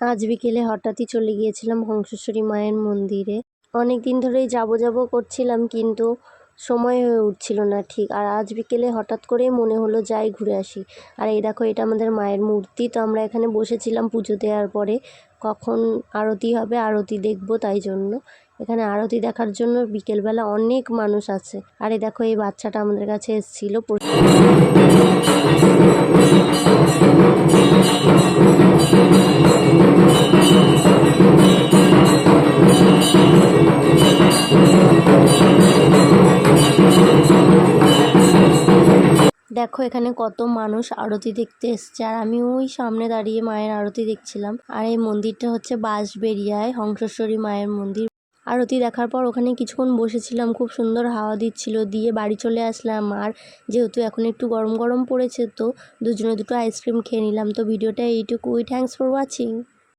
আজ বিকেলে হঠাৎই চলে গিয়েছিলাম হংসেশ্বরী মায়ের মন্দিরে। অনেক দিন ধরেই যাব করছিলাম, কিন্তু সময় হয়ে উঠছিল না ঠিক। আর আজ বিকেলে হঠাৎ করেই মনে হলো যাই ঘুরে আসি। আর এই দেখো, এটা আমাদের মায়ের মূর্তি। তো আমরা এখানে বসেছিলাম পুজো দেওয়ার পরে, কখন আরতি হবে, আরতি দেখবো, তাই জন্য এখানে আরতি দেখার জন্য বিকেলবেলা অনেক মানুষ আছে। আর এই দেখো, এই বাচ্চাটা আমাদের কাছে এসেছিল। দেখো এখানে কত মানুষ আরতি দেখতে এসছে, আর আমি ওই সামনে দাঁড়িয়ে মায়ের আরতি দেখছিলাম। আর এই মন্দিরটা হচ্ছে বাঁশবেড়িয়ায় হংসেশ্বরী মায়ের মন্দির। আরতি দেখার পর ওখানে কিছুক্ষণ বসেছিলাম, খুব সুন্দর হাওয়া দিচ্ছিল, দিয়ে বাড়ি চলে আসলাম। আর যেহেতু এখন একটু গরম গরম পড়েছে, তো দুজনে দুটো আইসক্রিম খেয়ে নিলাম। তো ভিডিওটা এইটুকুই। Thanks for watching.